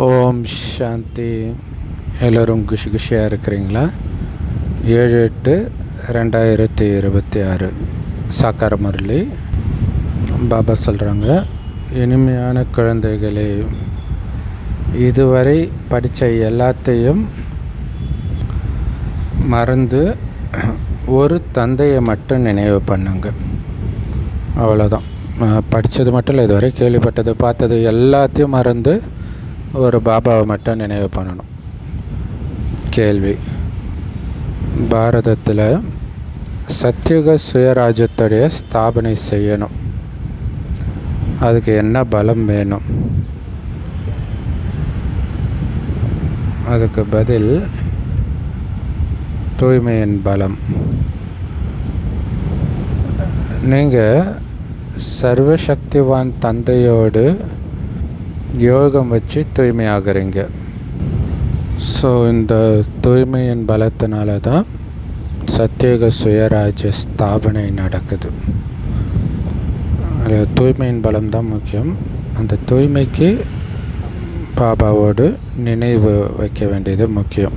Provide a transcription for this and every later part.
ஓம் சாந்தி. எல்லோரும் குஷியாக இருக்கிறீங்களா? 7/8/2026 சாக்கார முரளி. பாபா சொல்கிறாங்க, இனிமையான குழந்தைகளே, இதுவரை படித்த எல்லாத்தையும் மறந்து ஒரு தந்தையை மட்டும் நினைவு பண்ணுங்க. அவ்வளோதான். படித்தது மட்டும் இல்லை, இதுவரை கேள்விப்பட்டது பார்த்தது எல்லாத்தையும் மறந்து ஒரு பாபாவை மட்டும் நினைவு பண்ணணும். கேள்வி: பாரதத்தில் சத்யுக சுயராஜ்யத்துடைய ஸ்தாபனை செய்யணும், அதுக்கு என்ன பலம் வேணும்? அதுக்கு பதில் தூய்மையின் பலம். நீங்கள் சர்வசக்திவான் தந்தையோடு யோகம் வச்சு தூய்மையாகிறீங்க. ஸோ இந்த தூய்மையின் பலத்தினால தான் சத்யுக சுயராஜ்ய ஸ்தாபனை நடக்குது. தூய்மையின் பலம் தான் முக்கியம். அந்த தூய்மைக்கு பாபாவோடு நினைவு வைக்க வேண்டியது முக்கியம்.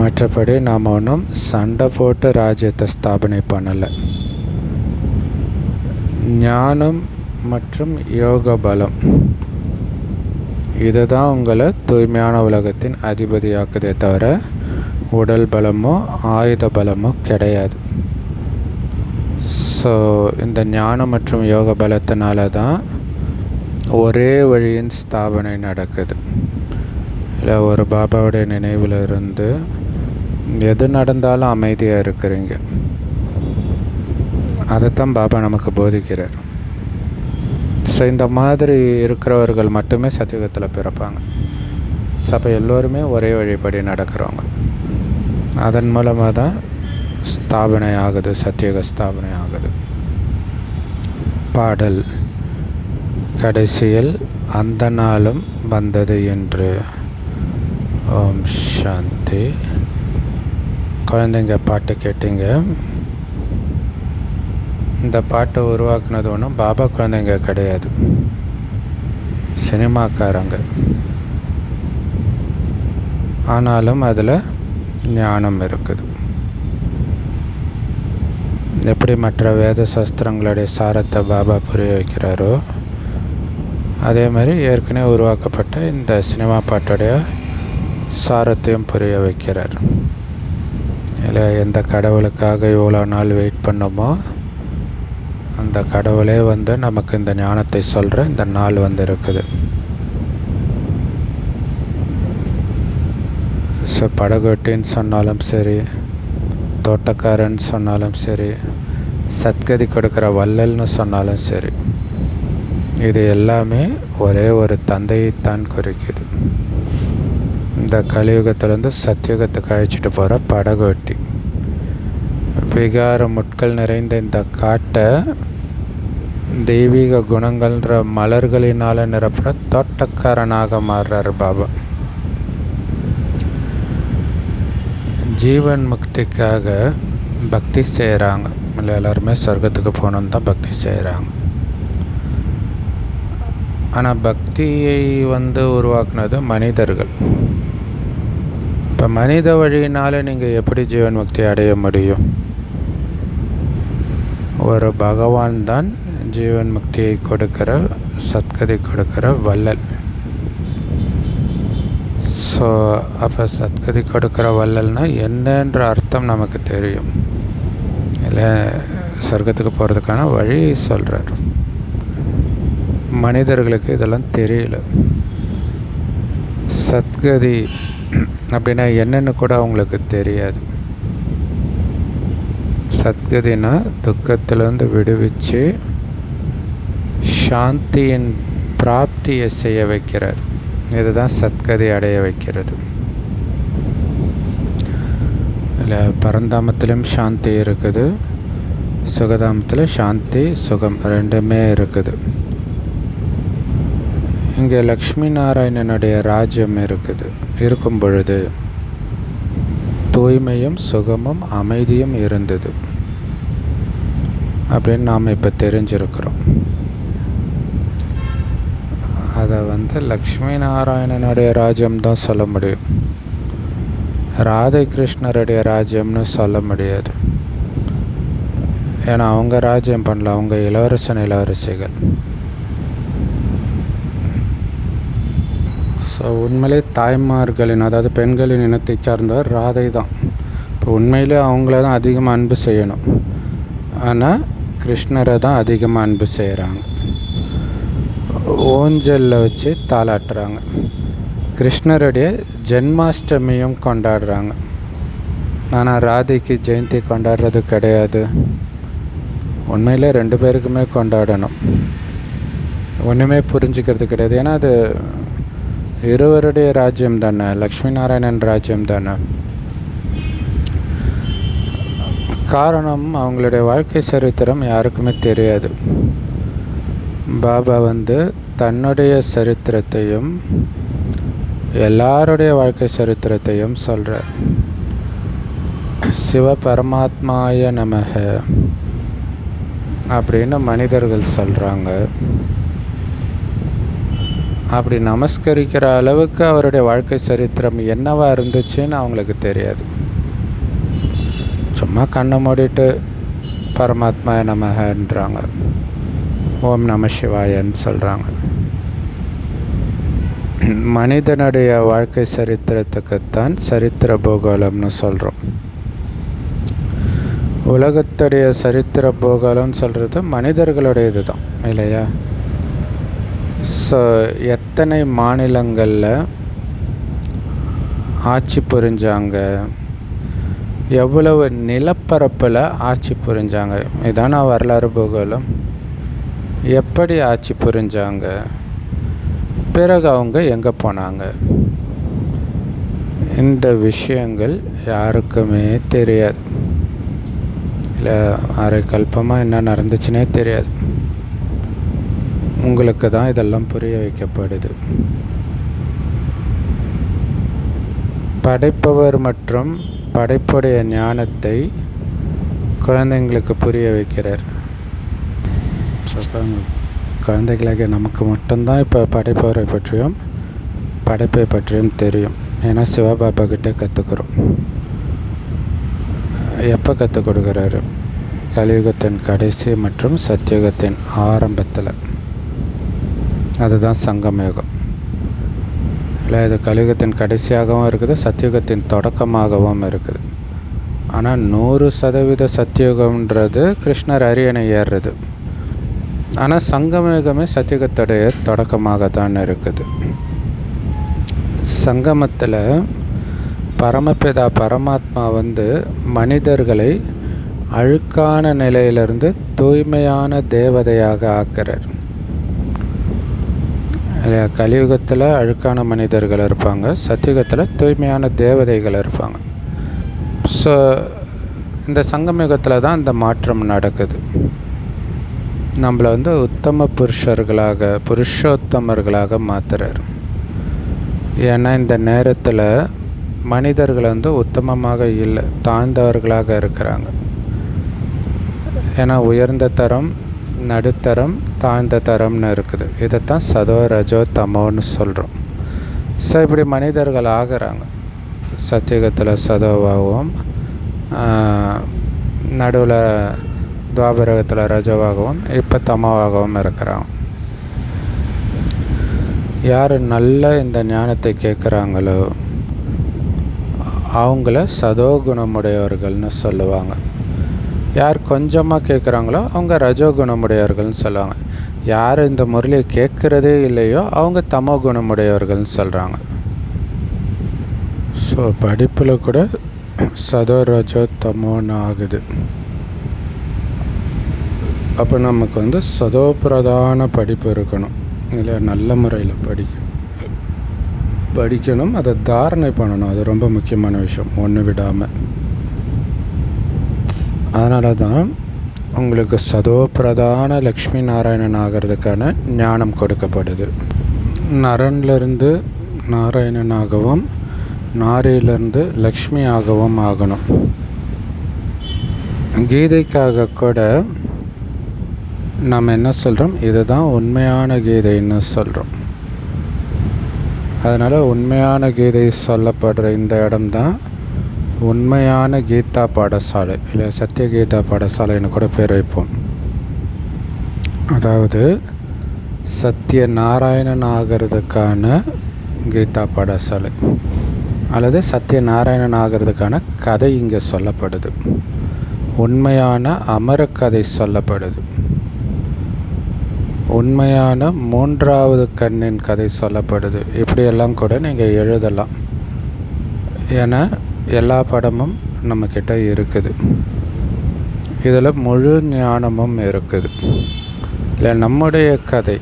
மற்றபடி நாம் ஒன்றும் சண்டை போட்டு ராஜ்யத்தை ஸ்தாபனை பண்ணலை. ஞானம் மற்றும் யோக பலம் இதுதான் உங்களை தூய்மையான உலகத்தின் அதிபதியாக்குதே தவிர உடல் பலமோ ஆயுத பலமோ கிடையாது. ஸோ இந்த ஞானம் மற்றும் யோக பலத்தினால தான் ஒரே வழியின் ஸ்தாபனை நடக்குது. இல்லை, ஒரு பாபாவுடைய நினைவில் இருந்து எது நடந்தாலும் அமைதியாக இருக்கிறீங்க. அதைத்தான் பாபா நமக்கு போதிக்கிறார். ஸோ இந்த மாதிரி இருக்கிறவர்கள் மட்டுமே சத்தியுகத்தில் பிறப்பாங்க. ஸோ அப்போ எல்லோருமே ஒரே வழிபடி நடக்கிறவங்க. அதன் மூலமாக தான் ஸ்தாபனை ஆகுது, சத்தியுக ஸ்தாபனை ஆகுது. பாடல் கடைசியில் அந்த நாளும் வந்தது என்று. ஓம் சாந்தி. குழந்தைங்க பாட்டு கேட்டீங்க. இந்த பாட்டை உருவாக்குனது ஒன்றும் பாபா குழந்தைங்க கிடையாது, சினிமாக்காரங்க. ஆனாலும் அதில் ஞானம் இருக்குது. எப்படி மற்ற வேத சாஸ்திரங்களுடைய சாரத்தை பாபா புரிய வைக்கிறாரோ, அதே மாதிரி ஏற்கனவே உருவாக்கப்பட்ட இந்த சினிமா பாட்டுடைய சாரத்தையும் புரிய வைக்கிறார். இல்லை, எந்த கடவுளுக்காக இவ்வளோ நாள் வெயிட் பண்ணோமோ அந்த கடவுளே நமக்கு இந்த ஞானத்தை சொல்கிற இந்த நாள் இருக்குது. ஸோ படகோட்டின்னு சொன்னாலும் சரி, தோட்டக்காரன்னு சொன்னாலும் சரி, சத்கதி கொடுக்குற வள்ளல்னு சொன்னாலும் சரி, இது எல்லாமே ஒரே ஒரு தந்தையைத்தான் குறிக்குது. இந்த கலியுகத்திலேருந்து சத்தியுகத்துக்கு அழைச்சிட்டு போகிற படகோட்டி. விகார முட்கள் நிறைந்த இந்த காட்டை தெய்வீக குணங்கள்ன்ற மலர்களினால் நிரப்புற தோட்டக்காரனாக மாறுறார் பாபா. ஜீவன் முக்திக்காக பக்தி செய்கிறாங்க. இல்லை, எல்லாருமே சொர்க்கத்துக்கு போகணுன்னு தான் பக்தி செய்கிறாங்க. ஆனால் பக்தியை உருவாக்குனது மனிதர்கள். இப்போ மனித வழியினால் நீங்கள் எப்படி ஜீவன் முக்தி அடைய முடியும்? ஒரு பகவான் தான் ஜீவன் முக்தியை கொடுக்கிற, சத்கதி கொடுக்கிற வள்ளல். ஸோ அப்போ சத்கதி கொடுக்கிற வள்ளல்னா என்னன்ற அர்த்தம் நமக்கு தெரியும். இல்லை, சொர்க்கத்துக்கு போகிறதுக்கான வழி சொல்கிறார். மனிதர்களுக்கு இதெல்லாம் தெரியல. சத்கதி அப்படின்னா என்னென்னு கூட அவங்களுக்கு தெரியாது. சத்கதினா துக்கத்திலேருந்து விடுவிச்சு சாந்தியின் பிராப்தியை செய்ய வைக்கிறார். இதுதான் சத்கதி அடைய வைக்கிறது. இல்லை, பரந்தாமத்திலும் சாந்தி இருக்குது, சுகதாமத்தில் சாந்தி சுகம் ரெண்டுமே இருக்குது. இங்கே லக்ஷ்மி நாராயணனுடைய ராஜ்யம் இருக்கும் பொழுது தூய்மையும் சுகமும் அமைதியும் இருந்தது அப்படின்னு நாம் இப்போ தெரிஞ்சிருக்கிறோம். அதை லக்ஷ்மி நாராயணனுடைய ராஜ்யம்தான் சொல்ல முடியும். ராதை கிருஷ்ணருடைய ராஜ்யம்னு சொல்ல முடியாது. ஏன்னா அவங்க ராஜ்யம் பண்ணல, அவங்க இளவரசன் இளவரசிகள். ஸோ உண்மையிலே தாய்மார்களின், அதாவது பெண்களின் இனத்தை சார்ந்தவர் ராதை தான். இப்போ உண்மையிலே அவங்கள தான் அதிகமாக அன்பு செய்யணும். ஆனால் கிருஷ்ணரை தான் அதிகமாக அன்பு செய்கிறாங்க. ஊஞ்சலில் வச்சு தாளாட்டுறாங்க. கிருஷ்ணருடைய ஜென்மாஷ்டமியும் கொண்டாடுறாங்க. ஆனால் ராதைக்கு ஜெயந்தி கொண்டாடுறது கிடையாது. உண்மையில் 2 பேருக்குமே கொண்டாடணும். ஒன்றுமே புரிஞ்சுக்கிறது கிடையாது. ஏன்னா அது இருவருடைய ராஜ்யம் தானே, லக்ஷ்மி நாராயணன் ராஜ்யம் தானே. காரணம், அவங்களுடைய வாழ்க்கை சரித்திரம் யாருக்குமே தெரியாது. பாபா தன்னுடைய சரித்திரத்தையும் எல்லாருடைய வாழ்க்கை சரித்திரத்தையும் சொல்கிறார். சிவ பரமாத்மாய நமக அப்படின்னு மனிதர்கள் சொல்கிறாங்க. அப்படி நமஸ்கரிக்கிற அளவுக்கு அவருடைய வாழ்க்கை சரித்திரம் என்னவா இருந்துச்சுன்னு அவங்களுக்கு தெரியாது. சும்மா கண்ணை மூடிட்டு பரமாத்மாய நமகன்றாங்க, ஓம் நம சிவாயன்னு சொல்கிறாங்க. மனிதனுடைய வாழ்க்கை சரித்திரத்துக்குத்தான் சரித்திர பூகோளம்னு சொல்கிறோம். உலகத்துடைய சரித்திர பூகோளம்னு சொல்கிறது மனிதர்களுடைய தான் இல்லையா? ஸோ எத்தனை மாநிலங்களில் ஆட்சி புரிஞ்சாங்க, எவ்வளவு நிலப்பரப்பில் ஆட்சி புரிஞ்சாங்க, இதான வரலாறு பூகோளம். எப்படி ஆட்சி புரிஞ்சாங்க, பிறகு அவங்க எங்கே போனாங்க, இந்த விஷயங்கள் யாருக்குமே தெரியாது. இல்லை அரை கல்பமாக என்ன நடந்துச்சுன்னே தெரியாது. உங்களுக்கு தான் இதெல்லாம் புரிய வைக்கப்படுது. படைப்பவர் மற்றும் படைப்புடைய ஞானத்தை குழந்தைங்களுக்கு புரிய வைக்கிறார். குழந்தைகளாக நமக்கு மட்டும்தான் இப்போ படைப்பவரை பற்றியும் படைப்பை பற்றியும் தெரியும். ஏன்னா சிவபாபா கிட்டே கற்றுக்குறோம். எப்போ கற்றுக் கொடுக்குறாரு? கலியுகத்தின் கடைசி மற்றும் சத்தியுகத்தின் ஆரம்பத்தில். அதுதான் சங்கமயுகம். இல்லை, இது கலியுகத்தின் கடைசியாகவும் இருக்குது, சத்தியுகத்தின் தொடக்கமாகவும் இருக்குது. ஆனால் 100% சத்தியுகம்ன்றது கிருஷ்ணர் அரியணை ஏறுறது. ஆனால் சங்கமயுகமே சத்தியுகத்துடைய தொடக்கமாக தான் இருக்குது. சங்கமத்தில் பரமபிதா பரமாத்மா மனிதர்களை அழுக்கான நிலையிலிருந்து தூய்மையான தேவதையாக ஆக்கிறார். இல்லையா? கலியுகத்தில் அழுக்கான மனிதர்கள் இருப்பாங்க, சத்தியுகத்தில் தூய்மையான தேவதைகள் இருப்பாங்க. ஸோ இந்த சங்கமயுகத்தில் தான் இந்த மாற்றம் நடக்குது. நம்மளை உத்தம புருஷோத்தமர்களாக மாற்றுறார். ஏன்னா இந்த நேரத்தில் மனிதர்கள் உத்தமமாக இல்லை, தாழ்ந்தவர்களாக இருக்கிறாங்க. ஏன்னா உயர்ந்த தரம், நடுத்தரம், தாழ்ந்த தரம்னு இருக்குது. இதைத்தான் சதோ ரஜோ தமோன்னு சொல்கிறோம். ஸோ இப்படி மனிதர்கள் ஆகிறாங்க. சத்தியுகத்தில் சதோவாகவும், நடுவில் துவாபரகத்தில் ரஜோவாகவும், இப்போ தமோவாகவும் இருக்கிறாங்க. யார் நல்ல இந்த ஞானத்தை கேட்குறாங்களோ அவங்கள சதோகுணமுடையவர்கள்னு சொல்லுவாங்க. யார் கொஞ்சமாக கேட்குறாங்களோ அவங்க ரஜோகுணமுடையவர்கள்னு சொல்லுவாங்க. யார் இந்த முரளியை கேட்குறதே இல்லையோ அவங்க தமோ குணமுடையவர்கள்னு சொல்கிறாங்க. ஸோ படிப்பில் கூட சதோ ரஜோ தமோன்னு ஆகுது. அப்போ நமக்கு சதோ பிரதான படிப்பு இருக்கணும். இல்லை, நல்ல முறையில் படிக்கணும், அதை தாரணை பண்ணணும். அது ரொம்ப முக்கியமான விஷயம், ஒன்று விடாமல். அதனால தான் உங்களுக்கு சதோ பிரதான லக்ஷ்மி நாராயணன் ஆகிறதுக்கான ஞானம் கொடுக்கப்படுது. நரன்லேருந்து நாராயணனாகவும், நாரியிலிருந்து லக்ஷ்மி ஆகவும் ஆகணும். கீதைக்காக கூட நாம் என்ன சொல்கிறோம்? இதுதான் உண்மையான கீதைன்னு சொல்கிறோம். அதனால் உண்மையான கீதை சொல்லப்படுற இந்த இடம்தான் உண்மையான கீதா பாடசாலை, இல்லை சத்திய கீதா பாடசாலைன்னு கூட பேர் வைப்போம். அதாவது சத்திய நாராயணன் ஆகிறதுக்கான கீதா பாடசாலை, அல்லது சத்திய நாராயணன் ஆகிறதுக்கான கதை இங்கே சொல்லப்படுது. உண்மையான அமர கதை சொல்லப்படுது. உண்மையான மூன்றாவது கண்ணின் கதை சொல்லப்படுது. இப்படியெல்லாம் கூட நீங்கள் எழுதலாம். ஏன்னா எல்லா படமும் நம்மக்கிட்ட இருக்குது. இதில் முழு ஞானமும் இருக்குது. இல்லை நம்முடைய கதை,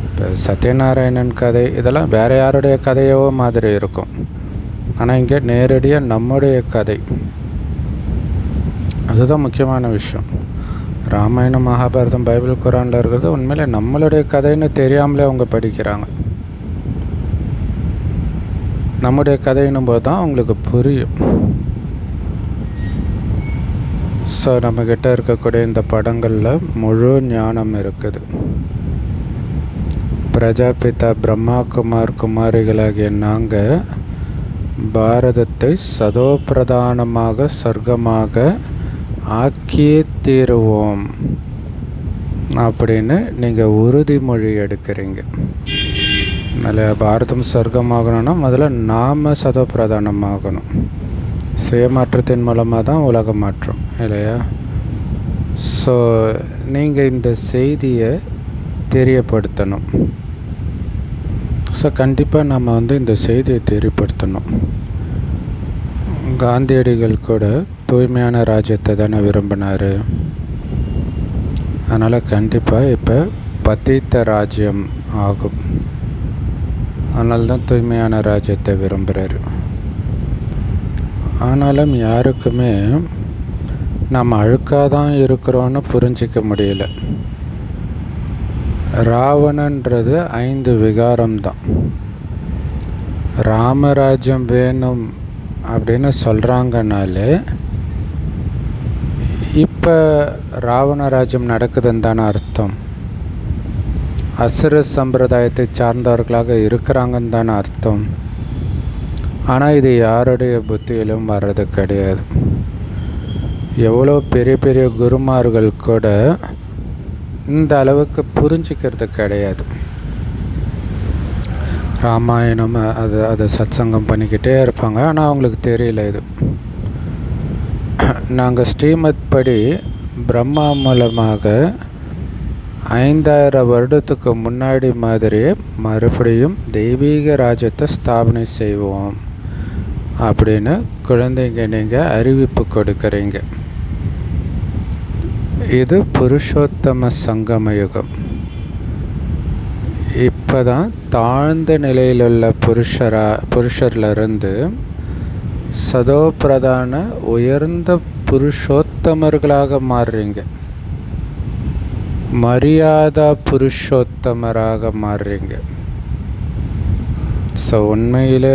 இப்போ சத்யநாராயணன் கதை இதெல்லாம் வேறு யாருடைய கதையோ மாதிரி இருக்கும். ஆனால் இங்கே நேரடியாக நம்முடைய கதை, அதுதான் முக்கியமான விஷயம். ராமாயணம், மகாபாரதம், பைபிள், குரானில் இருக்கிறது உண்மையிலே நம்மளுடைய கதைன்னு தெரியாமலே அவங்க படிக்கிறாங்க. நம்முடைய கதைன்னும் போது தான் அவங்களுக்கு புரியும். ஸோ நம்மக்கிட்ட இருக்கக்கூடிய இந்த படங்களில் முழு ஞானம் இருக்குது. பிரஜாபிதா பிரம்மா குமார் குமாரிகளாகிய நாங்கள் பாரதத்தை சதோப்பிரதானமாக சொர்க்கமாக ஆக்கியே தீருவோம் அப்படின்னு நீங்கள் உறுதிமொழி எடுக்கிறீங்க. அதில் பாரதம் சொர்க்கமாகணும்னா முதல்ல நாம் சதோப்பிரதானமாகணும். சுயமாற்றத்தின் மூலமாக தான் உலக மாற்றம், இல்லையா? ஸோ நீங்கள் இந்த செய்தியை தெரியப்படுத்தணும். ஸோ கண்டிப்பாக நம்ம இந்த செய்தியை தெரியப்படுத்தணும். காந்தியடிகள் கூட தூய்மையான ராஜ்யத்தை தானே விரும்பினார். அதனால் கண்டிப்பாக இப்போ பத்தித்த ராஜ்யம் ஆகும். அதனால தான் தூய்மையான ராஜ்யத்தை விரும்புகிறார். ஆனாலும் யாருக்குமே நம்ம அழுக்காக தான் இருக்கிறோன்னு புரிஞ்சிக்க முடியல. ராவணன்றது 5 விகாரம்தான். ராமராஜ்யம் வேணும் அப்படின்னு சொல்கிறாங்கனாலே இப்போ ராவணராஜ்யம் நடக்குதுன்னு தானே அர்த்தம். அசுர சம்பிரதாயத்தை சார்ந்தவர்களாக இருக்கிறாங்கன்னு தானே அர்த்தம். ஆனால் இது யாருடைய புத்தியிலும் வர்றது கிடையாது. எவ்வளோ பெரிய பெரிய குருமார்கள் கூட இந்த அளவுக்கு புரிஞ்சிக்கிறது கிடையாது. ராமாயணம் அதை சத்சங்கம் பண்ணிக்கிட்டே இருப்பாங்க. ஆனால் அவங்களுக்கு தெரியல இது. நாங்கள் ஸ்ரீமத் படி பிரம்மா மூலமாக 5000 வருடத்துக்கு முன்னாடி மாதிரியே மறுபடியும் தெய்வீக ராஜ்யத்தை ஸ்தாபனை செய்வோம் அப்படின்னு குழந்தைங்க நீங்கள் அறிவிப்பு கொடுக்குறீங்க. இது புருஷோத்தம சங்கம யுகம். இப்போ தான் தாழ்ந்த நிலையிலுள்ள புருஷர்லேருந்து சதோபிரதான உயர்ந்த புருஷோத்தமர்களாக மாறுறீங்க. மரியாதா புருஷோத்தமராக மாறுறீங்க. ஸோ உண்மையிலே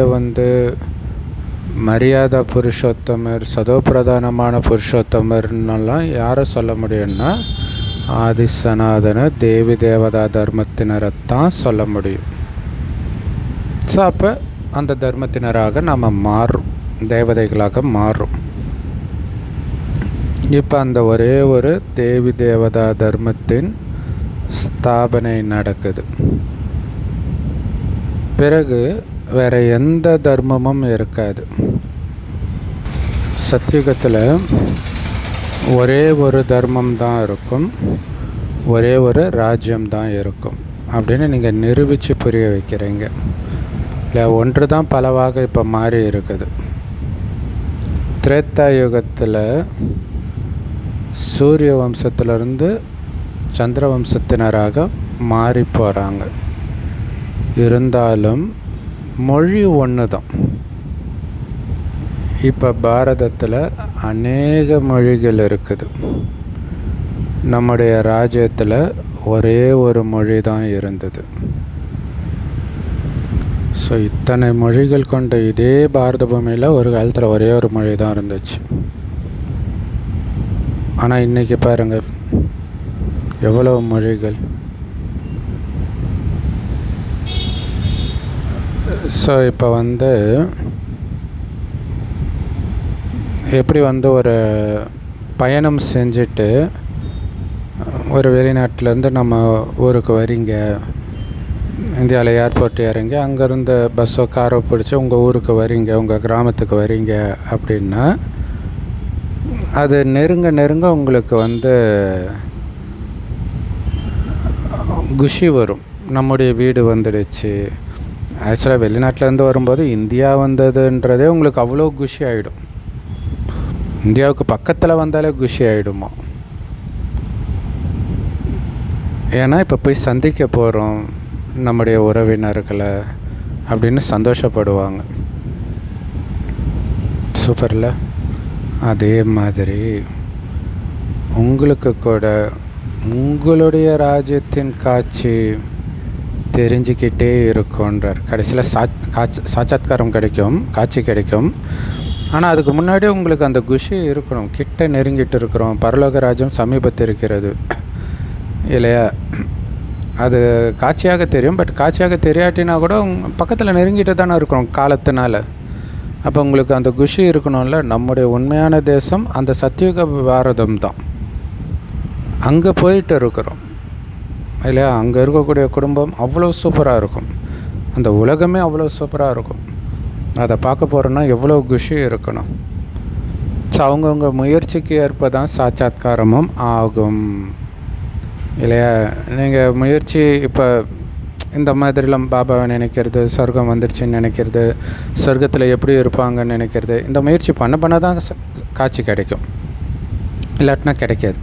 மரியாதா புருஷோத்தமர், சதோபிரதானமான புருஷோத்தமர்னெல்லாம் யாரை சொல்ல முடியும்னா ஆதி சனாதன தேவி தேவதா தர்மத்தினரைத்தான் சொல்ல முடியும். ஸோ அப்போ அந்த தர்மத்தினராக நம்ம மாறும், தேவதைகளாக மாறும். இப்போ அந்த ஒரே ஒரு தேவி தேவதா தர்மத்தின் ஸ்தாபனை நடக்குது. பிறகு வேறு எந்த தர்மமும் இருக்காது. சத்தியுகத்தில் ஒரே ஒரு தர்மம் தான் இருக்கும், ஒரே ஒரு ராஜ்யம்தான் இருக்கும் அப்படின்னு நீங்கள் நிரூபித்து புரிய வைக்கிறீங்க. இல்லை, ஒன்று தான் பலவாக இப்போ மாறி இருக்குது. திரேத்தா யுகத்தில் சூரிய வம்சத்திலிருந்து சந்திர வம்சத்தினராக மாறி போகிறாங்க. இருந்தாலும் மொழி ஒன்று தான். இப்போ பாரதத்தில் அநேக மொழிகள் இருக்குது. நம்முடைய ராஜ்யத்தில் ஒரே ஒரு மொழி தான் இருந்தது. ஸோ இத்தனை மொழிகள் கொண்ட இதே பாரத பூமியில் ஒரு காலத்தில் ஒரே ஒரு மொழி தான் இருந்துச்சு. ஆனால் இன்றைக்கி பாருங்கள் எவ்வளோ மொழிகள். ஸோ இப்போ எப்படி ஒரு பயணம் செஞ்சுட்டு ஒரு வெளிநாட்டிலேருந்து நம்ம ஊருக்கு வரீங்க, இந்தியாவில் ஏர்போர்ட் இறங்கி அங்கேருந்து பஸ்ஸோ காரோ பிடிச்சி உங்கள் ஊருக்கு வரீங்க, உங்கள் கிராமத்துக்கு வரீங்க அப்படின்னா அது நெருங்க நெருங்க உங்களுக்கு குஷி வரும். நம்முடைய வீடு வந்துடுச்சு. ஆக்சுவலாக வெளிநாட்டிலேருந்து வரும்போது இந்தியா வந்ததுன்றதே உங்களுக்கு அவ்வளோ குஷி ஆகிடும். இந்தியாவுக்கு பக்கத்தில் வந்தாலே குஷி ஆகிடுமா. ஏன்னா இப்போ போய் சந்திக்க போகிறோம் நம்முடைய உறவினர்களை அப்படின்னு சந்தோஷப்படுவாங்க. சூப்பரில். அதே மாதிரி உங்களுக்கு கூட உங்களுடைய ராஜ்யத்தின் காட்சி தெரிஞ்சுக்கிட்டே இருக்குன்றார். கடைசியில் சாட்சாத்காரம் கிடைக்கும், காட்சி கிடைக்கும். ஆனால் அதுக்கு முன்னாடி உங்களுக்கு அந்த குஷி இருக்கணும். கிட்ட நெருங்கிட்டு இருக்கிறோம், பரலோக ராஜ்யம் சமீபத்தில் இருக்கிறது இல்லையா? அது காட்சியாக தெரியும். பட் காட்சியாக தெரியாட்டினா கூட பக்கத்தில் நெருங்கிட்டு தானே இருக்கிறோம் காலத்தினால. அப்போ உங்களுக்கு அந்த குஷி இருக்கணும்ல. நம்முடைய உண்மையான தேசம் அந்த சத்தியுக பாரதம் தான். அங்கே போயிட்டு இருக்கிறோம் இல்லையா? அங்கே இருக்கக்கூடிய குடும்பம் அவ்வளோ சூப்பராக இருக்கும். அந்த உலகமே அவ்வளோ சூப்பராக இருக்கும். அதை பார்க்க போகிறோன்னா எவ்வளோ குஷி இருக்கணும். ஸோ அவங்கவுங்க முயற்சிக்கு ஏற்ப தான் சாட்சாத்காரமும் ஆகும் இல்லையா? நீங்கள் முயற்சி இப்போ இந்த மாதிரிலாம் பாபாவை நினைக்கிறது, சொர்க்கம் வந்துடுச்சுன்னு நினைக்கிறது, சொர்க்கத்தில் எப்படி இருப்பாங்கன்னு நினைக்கிறது, இந்த முயற்சி பண்ண தான் காட்சி கிடைக்கும். இல்லாட்டினா கிடைக்காது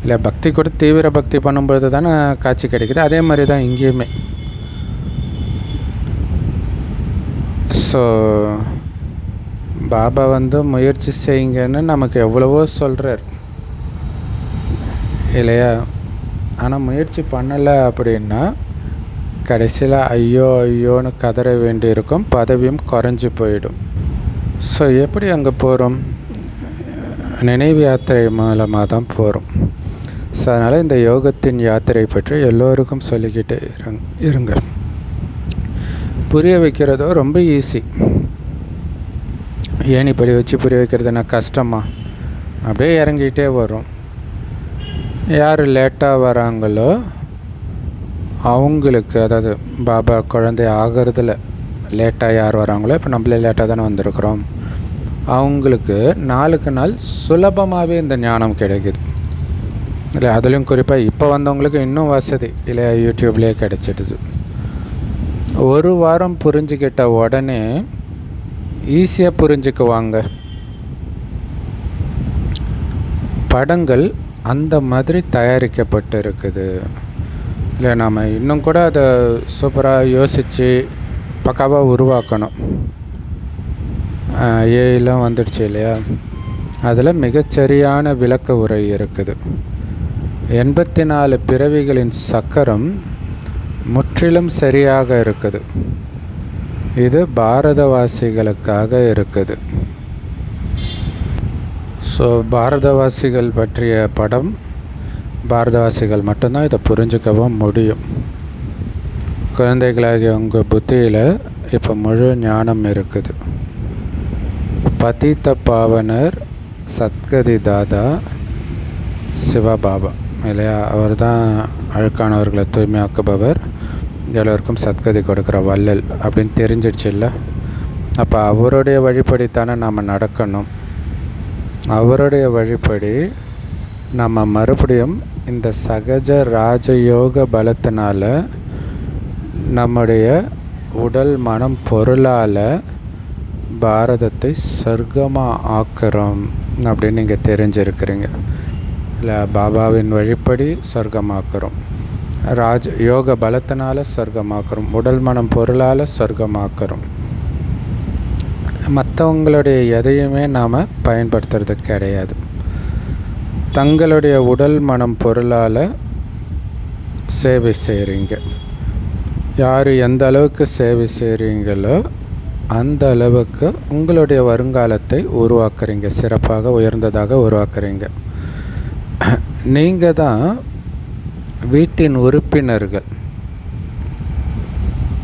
இல்லை. பக்தி கூட தீவிர பக்தி பண்ணும்போது தானே காட்சி கிடைக்குது. அதே மாதிரி தான் இங்கேயுமே. ஸோ பாபா முயற்சி செய்யுங்கன்னு நமக்கு எவ்வளவோ சொல்கிறார் இல்லையா? ஆனால் முயற்சி பண்ணலை அப்படின்னா கடைசியில் ஐயோ ஐயோன்னு கதற வேண்டி இருக்கும், பதவியும் குறைஞ்சி போயிடும். ஸோ எப்படி அங்கே போகிறோம்? நினைவு யாத்திரை மூலமாக தான் போகிறோம். ஸோ அதனால் இந்த யோகத்தின் யாத்திரை பற்றி எல்லோருக்கும் சொல்லிக்கிட்டு இருங்க. புரிய வைக்கிறதோ ரொம்ப ஈஸி. ஏன் இப்படி வச்சு புரிய வைக்கிறதுனா கஷ்டமா? அப்படியே இறங்கிட்டே வரும். யார் லேட்டாக வராங்களோ அவங்களுக்கு, அதாவது பாபா குழந்தை ஆகிறதுல லேட்டாக யார் வராங்களோ, இப்போ நம்மளே லேட்டாக தானே வந்திருக்கிறோம், அவங்களுக்கு நாளுக்கு நாள் சுலபமாகவே இந்த ஞானம் கிடைக்குது இல்லை? அதுலேயும் குறிப்பாக இப்போ வந்தவங்களுக்கு இன்னும் வசதி இல்லை, யூடியூப்லேயே கிடைச்சிடுது. ஒரு வாரம் புரிஞ்சுக்கிட்ட உடனே ஈஸியாக புரிஞ்சுக்குவாங்க. படங்கள் அந்த மாதிரி தயாரிக்கப்பட்டு இருக்குது இல்லை? நாம் இன்னும் கூட அதை சூப்பராக யோசித்து பக்காவாக உருவாக்கணும். ஏலாம் வந்துடுச்சு இல்லையா? அதில் மிகச்சரியான விளக்க உரை இருக்குது. 84 பிறவிகளின் சக்கரம் முற்றிலும் சரியாக இருக்குது. இது பாரதவாசிகளுக்காக இருக்குது. ஸோ பாரதவாசிகள் பற்றிய படம், பாரதவாசிகள் மட்டும்தான் இதை புரிஞ்சுக்கவும் முடியும். குழந்தைகளாகிய உங்கள் புத்தியில் இப்போ முழு ஞானம் இருக்குது. பதித்த பாவனர் சத்கதி தாதா சிவபாபா இல்லையா? அவர் தான் அழுக்கானவர்களை தூய்மையாக்குபவர், எல்லோருக்கும் சத்கதி கொடுக்குற வள்ளல் அப்படின்னு தெரிஞ்சிடுச்சு இல்லை? அப்போ அவருடைய வழிபடித்தானே நாம் நடக்கணும். அவருடைய வழிபடி நம்ம மறுபடியும் இந்த சகஜ ராஜயோக பலத்தினால் நம்முடைய உடல் மனம் பொருளால் பாரதத்தை சொர்க்கமாக ஆக்குறோம் அப்படின்னு நீங்கள் தெரிஞ்சிருக்கிறீங்க இல்லை? பாபாவின் வழிப்படி சொர்க்கமாக்குறோம், யோக பலத்தினால் சொர்க்கமாக்குறோம், உடல் மனம் பொருளால் சொர்க்கமாக்குறோம். மற்றவங்களுடைய எதையுமே நாம் பயன்படுத்துறது கிடையாது. தங்களுடைய உடல் மனம் பொருளால் சேவை செய்கிறீங்க. யார் எந்த அளவுக்கு சேவை செய்கிறீங்களோ அந்த அளவுக்கு உங்களுடைய வருங்காலத்தை உருவாக்குறீங்க, சிறப்பாக உயர்ந்ததாக உருவாக்குறீங்க. நீங்கள் தான் வீட்டின் உறுப்பினர்கள்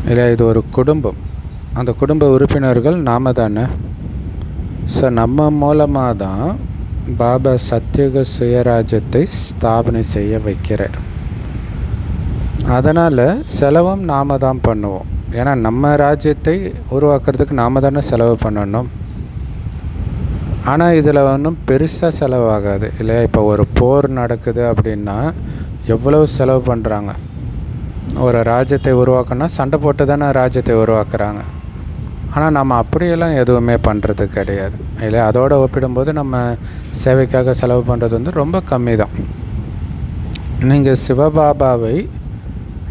இல்லை? இது ஒரு குடும்பம். அந்த குடும்ப உறுப்பினர்கள் நாம தானே. ஸோ நம்ம மூலமாக தான் பாபா சத்யுக சுயராஜ்யத்தை ஸ்தாபனை செய்ய வைக்கிறார். அதனால் செலவும் நாம் தான் பண்ணுவோம். ஏன்னா நம்ம ராஜ்யத்தை உருவாக்குறதுக்கு நாம் தானே செலவு பண்ணணும். ஆனால் இதில் ஒன்றும் பெருசாக செலவாகாது இல்லையா. இப்போ ஒரு போர் நடக்குது அப்படின்னா எவ்வளோ செலவு பண்ணுறாங்க. ஒரு ராஜ்யத்தை உருவாக்கணும்னா சண்டை போட்டு தானே ராஜ்யத்தை உருவாக்குறாங்க. ஆனால் நம்ம அப்படியெல்லாம் எதுவுமே பண்ணுறது கிடையாது இல்லையா. அதோடு ஒப்பிடும்போது நம்ம சேவைக்காக செலவு பண்ணுறது வந்து ரொம்ப கம்மி தான். நீங்கள் சிவபாபாவை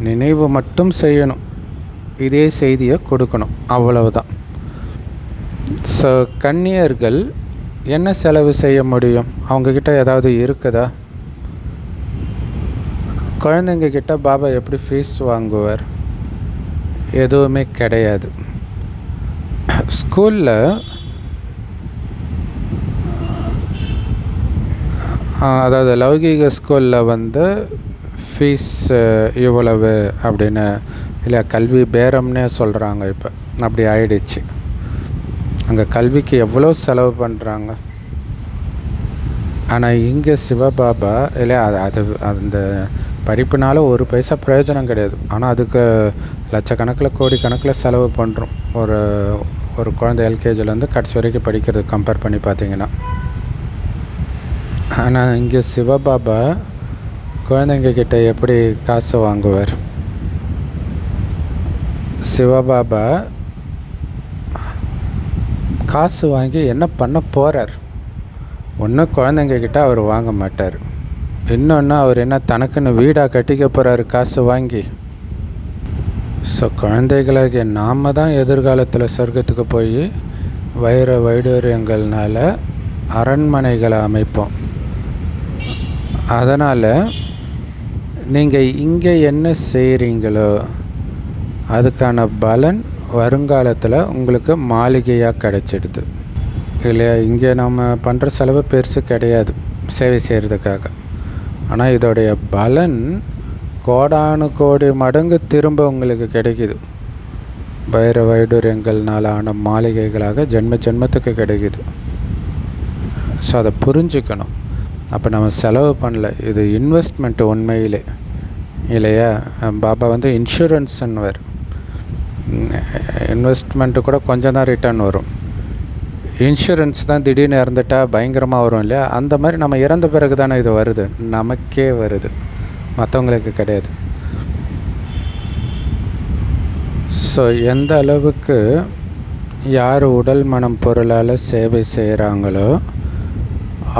நினைவு மட்டும் செய்யணும், இதே செய்தியை கொடுக்கணும், அவ்வளவுதான். ஸோ கன்னியர்கள் என்ன செலவு செய்ய முடியும்? அவங்கக்கிட்ட ஏதாவது இருக்குதா? குழந்தைங்க கிட்ட பாபா எப்படி ஃபீஸ் வாங்குவார்? எதுவுமே கிடையாது. ஸ்கூலில் அதாவது லௌகீக ஸ்கூலில் வந்து ஃபீஸ் இவ்வளவு அப்படின்னு இல்லை, கல்வி பேரம்னே சொல்கிறாங்க. இப்போ அப்படி ஆயிடுச்சு. அங்கே கல்விக்கு எவ்வளோ செலவு பண்ணுறாங்க. ஆனால் இங்கே சிவபாபா இல்லை, அது அந்த படிப்புனால ஒரு பைசா பிரயோஜனம் கிடையாது. ஆனால் அதுக்கு லட்சக்கணக்கில் கோடிக்கணக்கில் செலவு பண்ணுறோம். ஒரு குழந்தை எல்கேஜிலேருந்து கடைசி வரைக்கும் படிக்கிறது கம்பேர் பண்ணி பார்த்தீங்கன்னா. ஆனால் இங்கே சிவபாபா குழந்தைங்க கிட்ட எப்படி காசு வாங்குவார்? சிவபாபா காசு வாங்கி என்ன பண்ண போகிறார்? ஒன்று குழந்தைங்க கிட்ட அவர் வாங்க மாட்டார். இன்னொன்று அவர் என்ன தனக்குன்னு வீடாக கட்டிக்க போகிறாரு காசு வாங்கி. ஸோ குழந்தைகளுக்கு நாம் தான் எதிர்காலத்தில் சொர்க்கத்துக்கு போய் வைர வைடூரியங்கள்னால அரண்மனைகளை அமைப்போம். அதனால் நீங்கள் இங்கே என்ன செய்கிறீங்களோ அதுக்கான பலன் வருங்காலத்தில் உங்களுக்கு மாளிகையாக கிடைச்சிடுது இல்லையா. இங்கே நம்ம பண்ணுற செலவு பெருசு கிடையாது சேவை செய்கிறதுக்காக. ஆனால் இதோடைய பலன் கோடானு கோடி மடங்கு திரும்ப உங்களுக்கு கிடைக்குது. வைர வைடூரியங்கள்னால ஆன மாளிகைகளாக ஜென்மத்துக்கு கிடைக்குது. ஸோ அதை புரிஞ்சுக்கணும். அப்போ நம்ம செலவு பண்ணல, இது இன்வெஸ்ட்மெண்ட்டு உண்மையிலே இல்லையா. பாபா வந்து இன்சூரன்ஸ்ன்னு வரும். இன்வெஸ்ட்மெண்ட்டு கூட கொஞ்சம் தான் ரிட்டர்ன் வரும். இன்சூரன்ஸ் தான் திடீர்னு இறந்துட்டால் பயங்கரமாக வரும் இல்லையா. அந்த மாதிரி நம்ம இறந்த பிறகு தானே இது வருது, நமக்கே வருது, மற்றவங்களுக்கு கிடையாது. ஸோ எந்த அளவுக்கு யார் உடல் மனம் பொருளால் சேவை செய்கிறாங்களோ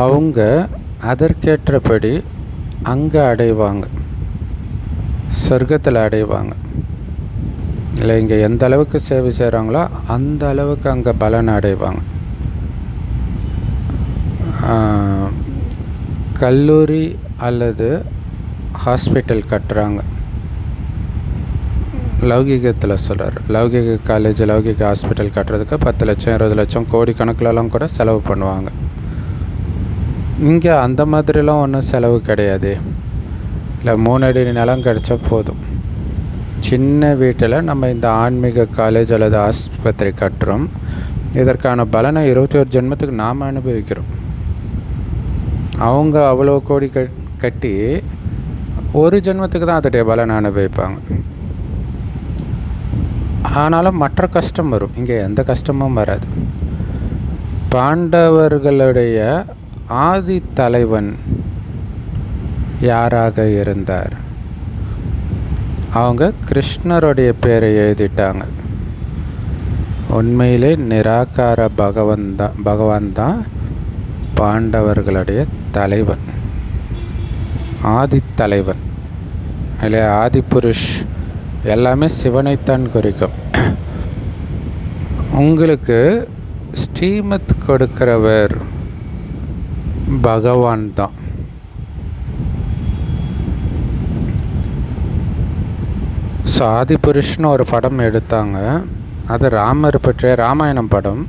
அவங்க அதற்கேற்றபடி அங்கே அடைவாங்க, சொர்க்கத்தில் அடைவாங்க இல்லை. இங்கே எந்த அளவுக்கு சேவை செய்கிறாங்களோ அந்த அளவுக்கு அங்கே பலன் அடைவாங்க. கல்லூரி அல்லது ஹாஸ்பிட்டல் கட்டுறாங்க, லௌகீகத்தில் சொல்கிறார். லௌகீக காலேஜ், லௌகீக ஹாஸ்பிட்டல் கட்டுறதுக்கு 10 லட்சம் 20 லட்சம் கோடி கணக்கிலலாம் கூட செலவு பண்ணுவாங்க. இங்கே அந்த மாதிரிலாம் ஒன்றும் செலவு கிடையாது. இல்லை 3 அடி நிலம் கிடச்சா போதும். சின்ன வீட்டில் நம்ம இந்த ஆன்மீக காலேஜ் அல்லது ஆஸ்பத்திரி கட்டுறோம். இதற்கான பலனை 21 ஜென்மத்துக்கு நாம் அனுபவிக்கிறோம். அவங்க அவ்வளோ கோடி கட்டி ஒரு ஜென்மத்துக்கு தான் அதோடைய பலனை அனுபவிப்பாங்க. ஆனாலும் மற்ற கஷ்டம் வரும், இங்கே எந்த கஷ்டமும் வராது. பாண்டவர்களுடைய ஆதி தலைவன் யாராக இருந்தார்? அவங்க கிருஷ்ணருடைய பேரை எழுதிட்டாங்க. உண்மையிலே நிராகார பகவான் தான் பாண்டவர்களுடைய தலைவன், ஆதி தலைவன் இல்லையா. ஆதி புருஷ் எல்லாமே சிவனைத்தான் குறிக்கும். உங்களுக்கு ஸ்ரீமத் கொடுக்கிறவர் பகவான் தான். ஸோ ஆதிபுருஷ்னு ஒரு படம் எடுத்தாங்க, அது ராமர் பற்றிய ராமாயணம் படம்.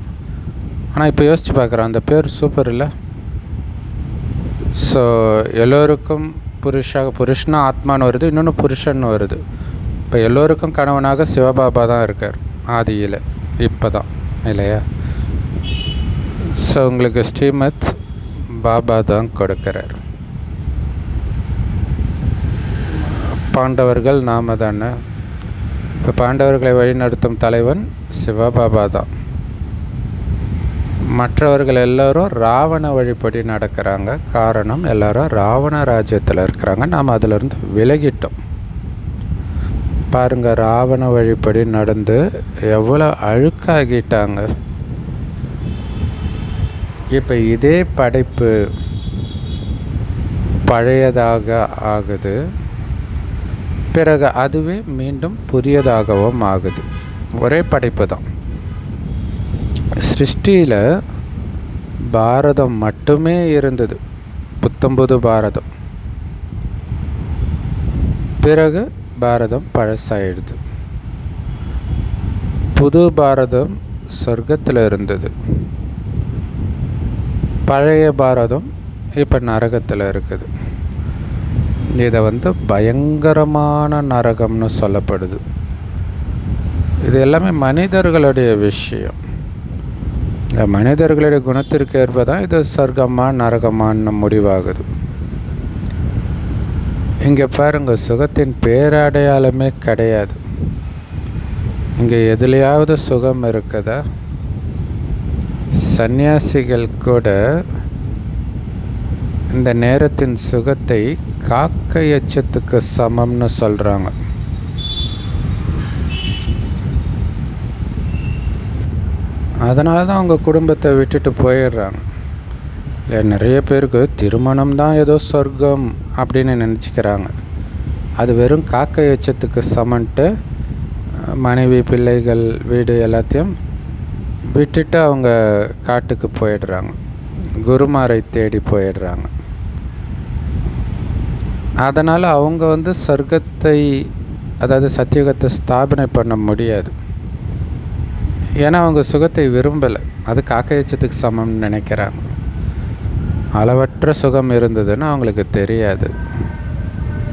ஆனால் இப்போ யோசித்து பார்க்குறேன், அந்த பேர் சூப்பர் இல்லை. ஸோ எல்லோருக்கும் புருஷ்னா ஆத்மான்னு வருது, இன்னொன்று புருஷன்னு வருது. இப்போ எல்லோருக்கும் கணவனாக சிவபாபா தான் இருக்கார் ஆதியில் இப்போ தான் இல்லையா? ஸோ உங்களுக்கு ஸ்ரீமத் பாபா தான் கொடுக்கிறார். பாண்டவர்கள் நாம தானே. இப்போ பாண்டவர்களை வழிநடத்தும் தலைவன் சிவபாபா தான். மற்றவர்கள் எல்லோரும் ராவண வழிப்படி நடக்கிறாங்க. காரணம், எல்லாரும் ராவண ராஜ்யத்தில் இருக்கிறாங்க. நாம் அதிலிருந்து விலகிட்டோம். பாருங்கள், ராவண வழிப்படி நடந்து எவ்வளோ அழுக்காகிட்டாங்க. இப்போ இதே படைப்பு பழையதாக ஆகுது, பிறகு அதுவே மீண்டும் புதியதாகவும் ஆகுது. ஒரே படைப்பு தான். சிருஷ்டியில் பாரதம் மட்டுமே இருந்தது, புத்தம்புது பாரதம். பிறகு பாரதம் பழசாயிடுது. புது பாரதம் சொர்க்கத்தில் இருந்தது. பழைய பாரதம் இப்போ நரகத்தில் இருக்குது. இதை பயங்கரமான நரகம்னு சொல்லப்படுது. இது எல்லாமே மனிதர்களுடைய விஷயம். இந்த மனிதர்களுடைய குணத்திற்கு ஏற்ப தான் இது சொர்க்கமா நரகமான்னு முடிவாகுது. இங்கே பாருங்கள், சுகத்தின் பேரடையாளமே கிடையாது. இங்கே எதுலையாவது சுகம் இருக்குதா? சந்நியாசிகள் கூட இந்த நேரத்தின் சுகத்தை காக்கை எச்சத்துக்கு சமம்னு சொல்கிறாங்க. அதனால தான் அவங்க குடும்பத்தை விட்டுட்டு போயிடுறாங்க. நிறைய பேருக்கு திருமணம் தான் ஏதோ சொர்க்கம் அப்படின்னு நினச்சிக்கிறாங்க. அது வெறும் காக்கை எச்சத்துக்கு சமன்ட்டு மனைவி, பிள்ளைகள், வீடு எல்லாத்தையும் விட்டுட்டு அவங்க காட்டுக்கு போயிடுறாங்க. குருமாரை தேடி போயிடுறாங்க. அதனால் அவங்க சொர்க்கத்தை, அதாவது சத்தியுகத்தை ஸ்தாபனை பண்ண முடியாது. ஏன்னா அவங்க சுகத்தை விரும்பலை. அது காக்கையச்சத்துக்கு சமம்னு நினைக்கிறாங்க. அளவற்ற சுகம் இருந்ததுன்னு அவங்களுக்கு தெரியாது.